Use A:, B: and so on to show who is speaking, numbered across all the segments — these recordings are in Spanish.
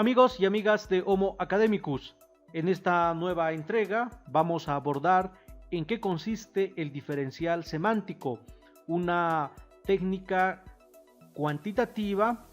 A: Amigos y amigas de Homo Academicus, en esta nueva entrega vamos a abordar en qué consiste el diferencial semántico, una técnica cuantitativa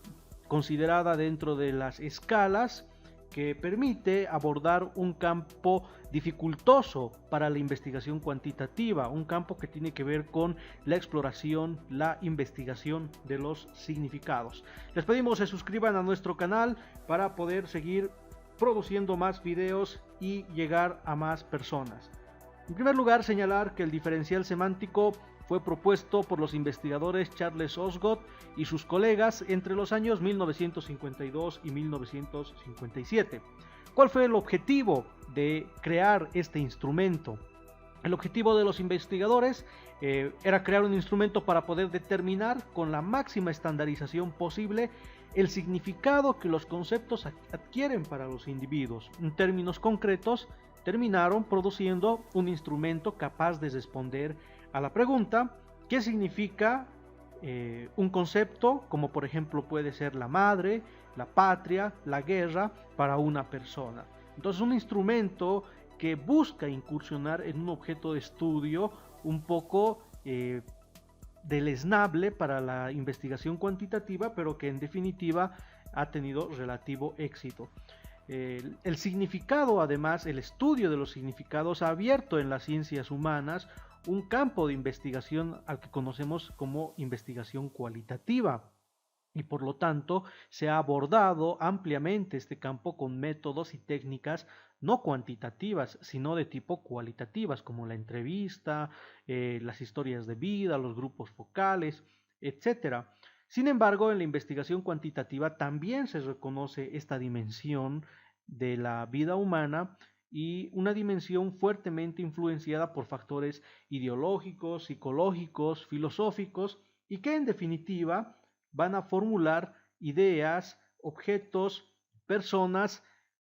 A: considerada dentro de las escalas que permite abordar un campo dificultoso para la investigación cuantitativa, un campo que tiene que ver con la exploración, la investigación de los significados. Les pedimos se suscriban a nuestro canal para poder seguir produciendo más videos y llegar a más personas. En primer lugar, señalar que el diferencial semántico fue propuesto por los investigadores Charles Osgood y sus colegas entre los años 1952 y 1957. ¿Cuál fue el objetivo de crear este instrumento? El objetivo de los investigadores era crear un instrumento para poder determinar con la máxima estandarización posible el significado que los conceptos adquieren para los individuos. En términos concretos, terminaron produciendo un instrumento capaz de responder a la pregunta ¿qué significa un concepto? Como por ejemplo puede ser la madre, la patria, la guerra para una persona. Entonces un instrumento que busca incursionar en un objeto de estudio un poco deleznable para la investigación cuantitativa, pero que en definitiva ha tenido relativo éxito. El significado, además, el estudio de los significados ha abierto en las ciencias humanas un campo de investigación al que conocemos como investigación cualitativa. Y por lo tanto se ha abordado ampliamente este campo con métodos y técnicas no cuantitativas, sino de tipo cualitativas, como la entrevista, las historias de vida, los grupos focales, etcétera. Sin embargo, en la investigación cuantitativa también se reconoce esta dimensión de la vida humana y una dimensión fuertemente influenciada por factores ideológicos, psicológicos, filosóficos y que en definitiva van a formular ideas, objetos, personas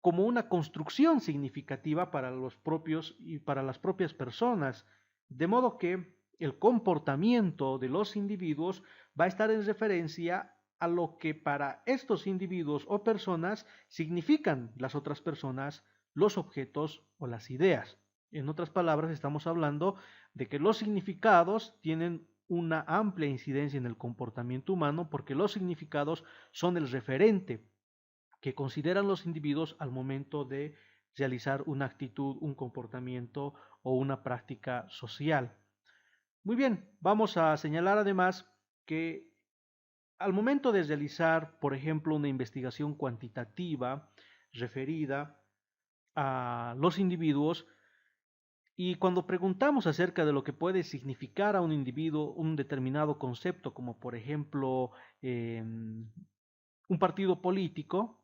A: como una construcción significativa para los propios y para las propias personas, de modo que el comportamiento de los individuos va a estar en referencia a lo que para estos individuos o personas significan las otras personas, los objetos o las ideas. En otras palabras, estamos hablando de que los significados tienen una amplia incidencia en el comportamiento humano porque los significados son el referente que consideran los individuos al momento de realizar una actitud, un comportamiento o una práctica social. Muy bien, vamos a señalar además que al momento de realizar, por ejemplo, una investigación cuantitativa referida a los individuos, y cuando preguntamos acerca de lo que puede significar a un individuo un determinado concepto, como por ejemplo un partido político,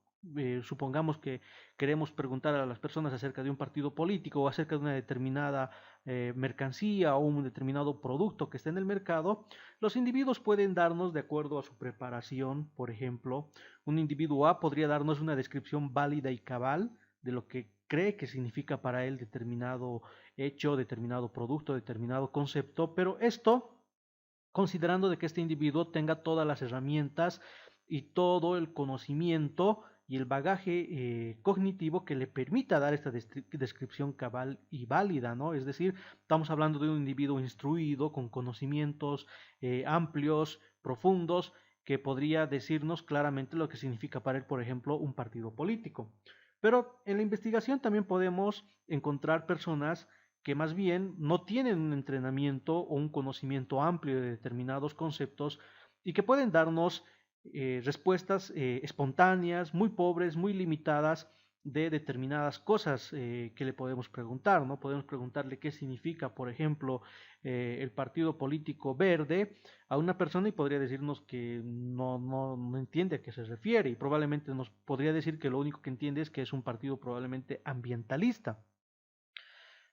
A: supongamos que queremos preguntar a las personas acerca de un partido político o acerca de una determinada mercancía o un determinado producto que está en el mercado, los individuos pueden darnos, de acuerdo a su preparación, por ejemplo, un individuo A podría darnos una descripción válida y cabal de lo que cree que significa para él determinado hecho, determinado producto, determinado concepto, pero esto considerando de que este individuo tenga todas las herramientas y todo el conocimiento y el bagaje cognitivo que le permita dar esta descripción cabal y válida, ¿no? Es decir, estamos hablando de un individuo instruido, con conocimientos amplios, profundos, que podría decirnos claramente lo que significa para él, por ejemplo, un partido político. Pero en la investigación también podemos encontrar personas que más bien no tienen un entrenamiento o un conocimiento amplio de determinados conceptos y que pueden darnos respuestas espontáneas, muy pobres, muy limitadas de determinadas cosas que le podemos preguntar, ¿no? Podemos preguntarle qué significa, por ejemplo, el partido político verde a una persona y podría decirnos que no entiende a qué se refiere y probablemente nos podría decir que lo único que entiende es que es un partido probablemente ambientalista.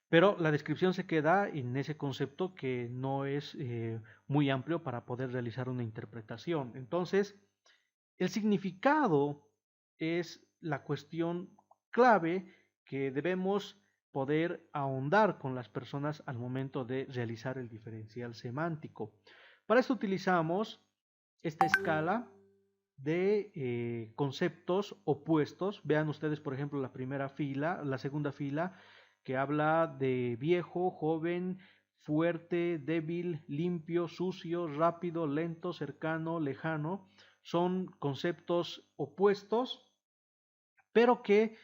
A: Pero la descripción se queda en ese concepto que no es muy amplio para poder realizar una interpretación. Entonces, el significado es la cuestión clave que debemos poder ahondar con las personas al momento de realizar el diferencial semántico. Para esto utilizamos esta escala de conceptos opuestos. Vean ustedes, por ejemplo, la primera fila, la segunda fila, que habla de viejo, joven, fuerte, débil, limpio, sucio, rápido, lento, cercano, lejano. Son conceptos opuestos, pero que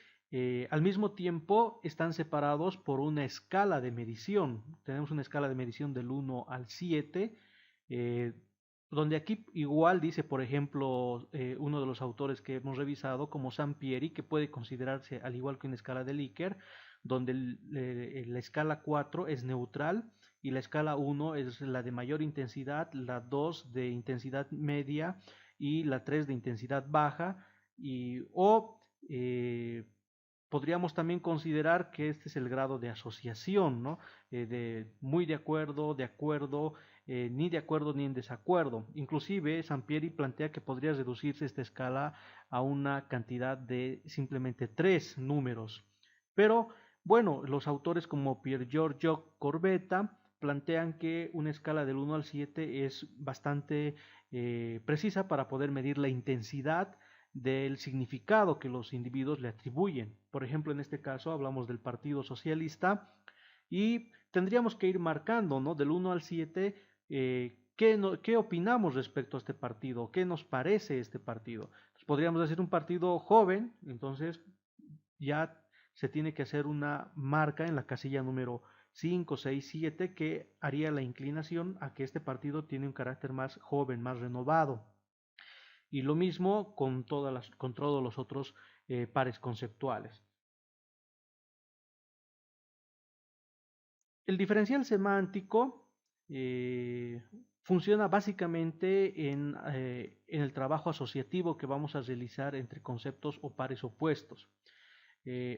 A: al mismo tiempo están separados por una escala de medición. Tenemos una escala de medición del 1 al 7, eh, donde aquí igual dice, por ejemplo, uno de los autores que hemos revisado, como Sampieri, que puede considerarse al igual que una escala de Likert, donde la escala 4 es neutral y la escala 1 es la de mayor intensidad, la 2 de intensidad media y la 3 de intensidad baja, o podríamos también considerar que este es el grado de asociación, ¿no? De muy de acuerdo, ni de acuerdo ni en desacuerdo. Inclusive Sampieri plantea que podría reducirse esta escala a una cantidad de simplemente 3 números. Pero bueno, los autores como Pier Giorgio Corbetta plantean que una escala del 1 al 7 es bastante precisa para poder medir la intensidad del significado que los individuos le atribuyen. Por ejemplo, en este caso hablamos del Partido Socialista y tendríamos que ir marcando, ¿no? Del 1 al 7, ¿qué opinamos respecto a este partido? ¿Qué nos parece este partido? Entonces, podríamos decir un partido joven, entonces ya se tiene que hacer una marca en la casilla número 5, 6, 7 que haría la inclinación a que este partido tiene un carácter más joven, más renovado. Y lo mismo con todos los otros pares conceptuales. El diferencial semántico funciona básicamente en el trabajo asociativo que vamos a realizar entre conceptos o pares opuestos.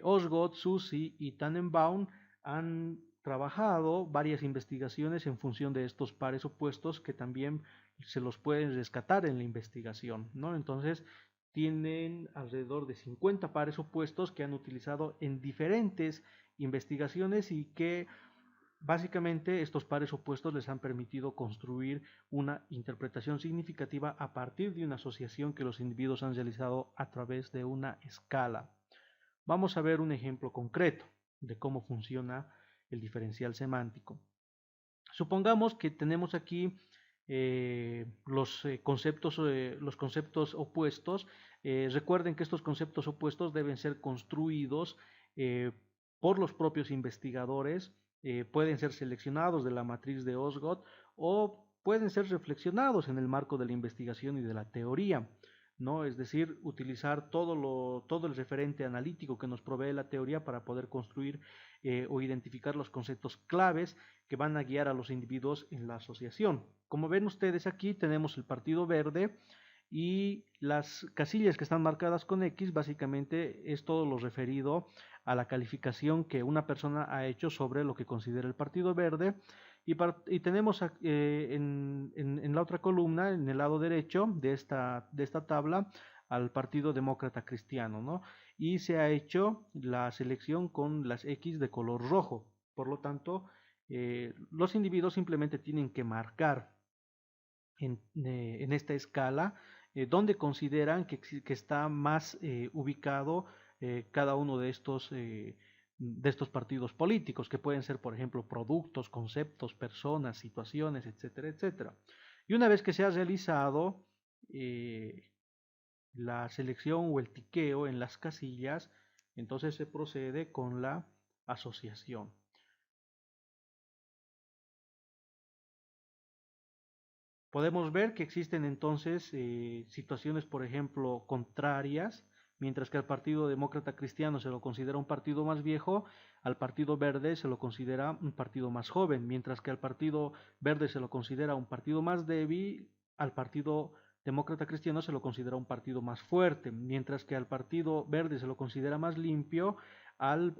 A: Osgood, Susi y Tannenbaum han trabajado varias investigaciones en función de estos pares opuestos que también se los pueden rescatar en la investigación, ¿no? Entonces, tienen alrededor de 50 pares opuestos que han utilizado en diferentes investigaciones y que básicamente estos pares opuestos les han permitido construir una interpretación significativa a partir de una asociación que los individuos han realizado a través de una escala. Vamos a ver un ejemplo concreto de cómo funciona el diferencial semántico. Supongamos que tenemos aquí los conceptos opuestos. Recuerden que estos conceptos opuestos deben ser construidos eh, por los propios investigadores, pueden ser seleccionados de la matriz de Osgood o pueden ser reflexionados en el marco de la investigación y de la teoría. ¿No? Es decir, utilizar todo el referente analítico que nos provee la teoría para poder construir o identificar los conceptos claves que van a guiar a los individuos en la asociación. Como ven ustedes aquí tenemos el Partido Verde y las casillas que están marcadas con X básicamente es todo lo referido a la calificación que una persona ha hecho sobre lo que considera el Partido Verde y tenemos en la otra columna, en el lado derecho de esta tabla, al Partido Demócrata Cristiano, ¿no? Y se ha hecho la selección con las X de color rojo. Por lo tanto, los individuos simplemente tienen que marcar en esta escala donde consideran que está más ubicado cada uno de estos partidos políticos, que pueden ser, por ejemplo, productos, conceptos, personas, situaciones, etcétera, etcétera. Y una vez que se ha realizado la selección o el tiqueo en las casillas, entonces se procede con la asociación. Podemos ver que existen entonces situaciones, por ejemplo, contrarias, mientras que al Partido Demócrata Cristiano se lo considera un partido más viejo, al Partido Verde se lo considera un partido más joven, mientras que al Partido Verde se lo considera un partido más débil, al Partido Demócrata Cristiano se lo considera un partido más fuerte, mientras que al Partido Verde se lo considera más limpio, al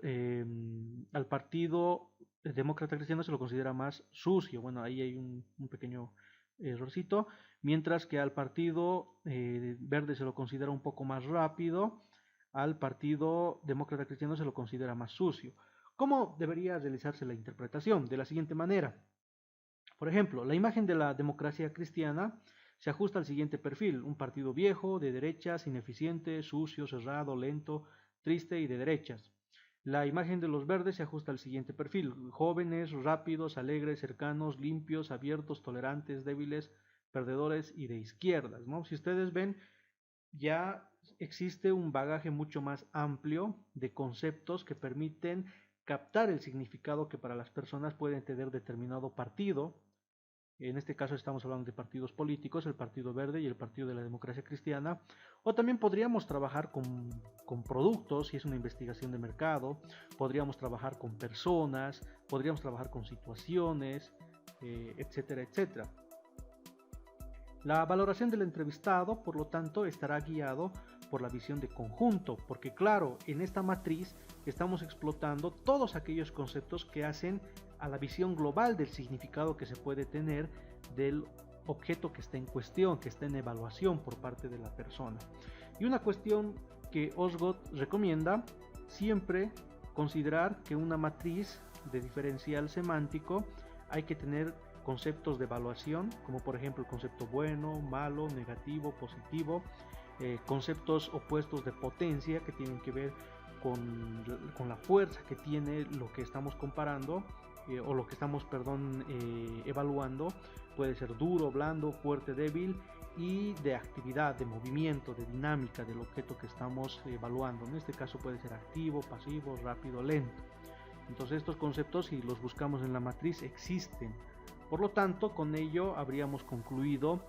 A: Partido Demócrata Cristiano se lo considera más sucio. Bueno, ahí hay un pequeño errorcito, mientras que al Partido Verde se lo considera un poco más rápido, al Partido Demócrata Cristiano se lo considera más sucio. ¿Cómo debería realizarse la interpretación? De la siguiente manera. Por ejemplo, la imagen de la democracia cristiana se ajusta al siguiente perfil: un partido viejo, de derechas, ineficiente, sucio, cerrado, lento, triste y de derechas. La imagen de los verdes se ajusta al siguiente perfil: jóvenes, rápidos, alegres, cercanos, limpios, abiertos, tolerantes, débiles, perdedores y de izquierdas, ¿no? Si ustedes ven, ya existe un bagaje mucho más amplio de conceptos que permiten captar el significado que para las personas pueden tener determinado partido. En este caso estamos hablando de partidos políticos, el Partido Verde y el Partido de la Democracia Cristiana. O también podríamos trabajar con productos, si es una investigación de mercado, podríamos trabajar con personas, podríamos trabajar con situaciones, etcétera, etcétera. La valoración del entrevistado, por lo tanto, estará guiado por la visión de conjunto, porque claro, en esta matriz estamos explotando todos aquellos conceptos que hacen a la visión global del significado que se puede tener del objeto que está en cuestión, que está en evaluación por parte de la persona. Y una cuestión que Osgood recomienda: siempre considerar que una matriz de diferencial semántico hay que tener conceptos de evaluación, como por ejemplo el concepto bueno, malo, negativo, positivo, conceptos opuestos de potencia que tienen que ver con la fuerza que tiene lo que estamos comparando, o lo que estamos, evaluando. Puede ser duro, blando, fuerte, débil, y de actividad, de movimiento, de dinámica del objeto que estamos evaluando. En este caso puede ser activo, pasivo, rápido, lento. Entonces estos conceptos, si los buscamos en la matriz, existen. Por lo tanto, con ello habríamos concluido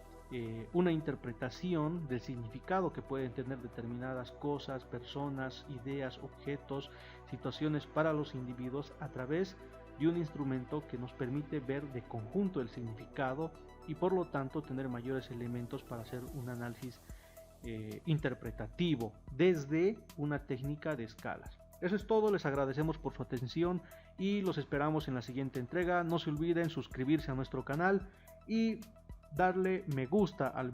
A: una interpretación del significado que pueden tener determinadas cosas, personas, ideas, objetos, situaciones para los individuos a través de un instrumento que nos permite ver de conjunto el significado y por lo tanto tener mayores elementos para hacer un análisis interpretativo desde una técnica de escalas. Eso es todo, les agradecemos por su atención y los esperamos en la siguiente entrega. No se olviden suscribirse a nuestro canal y darle me gusta al